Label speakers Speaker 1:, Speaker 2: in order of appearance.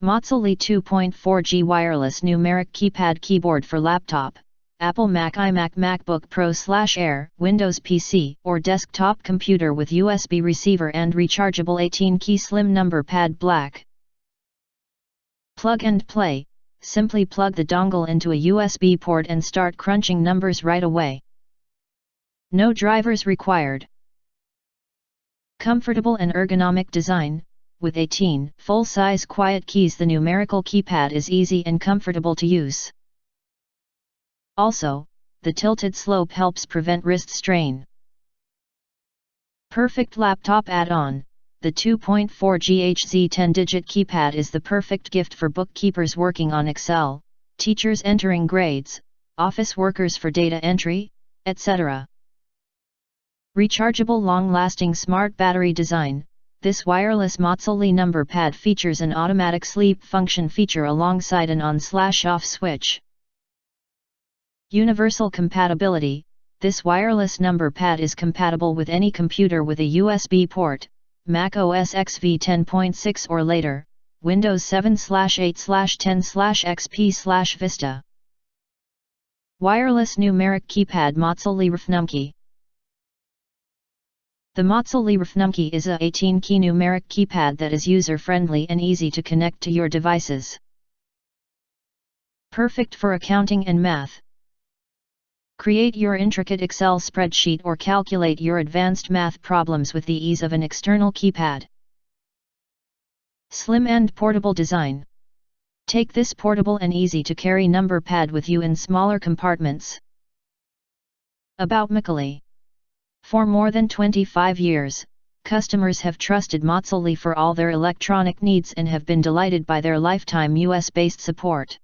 Speaker 1: Macally 2.4G Wireless Numeric Keypad Keyboard for laptop, Apple Mac, iMac, MacBook Pro / Air, Windows PC, or desktop computer with USB receiver and rechargeable 18-key slim number pad. Black. Plug and play. Simply plug the dongle into a USB port and start crunching numbers right away. No drivers required. Comfortable and ergonomic design. With 18 full-size quiet keys, the numerical keypad is easy and comfortable to use. Also, the tilted slope helps prevent wrist strain. Perfect laptop add-on. The 2.4G HZ 10-digit keypad is the perfect gift for bookkeepers working on Excel, teachers entering grades, office workers for data entry, etc. Rechargeable, long-lasting smart battery design. This wireless Macally number pad features an automatic sleep function feature alongside an on/off switch. Universal compatibility. This wireless number pad is compatible with any computer with a USB port, Mac OS X v10.6 or later, Windows 7/8/10/XP/Vista. Wireless Numeric Keypad Macally Numeric. The Macally Numeric is a 18-key numeric keypad that is user-friendly and easy to connect to your devices. Perfect for accounting and math. Create your intricate Excel spreadsheet or calculate your advanced math problems with the ease of an external keypad. Slim and portable design. Take this portable and easy to carry number pad with you in smaller compartments. About Macally. For more than 25 years, customers have trusted Macally for all their electronic needs and have been delighted by their lifetime US-based support.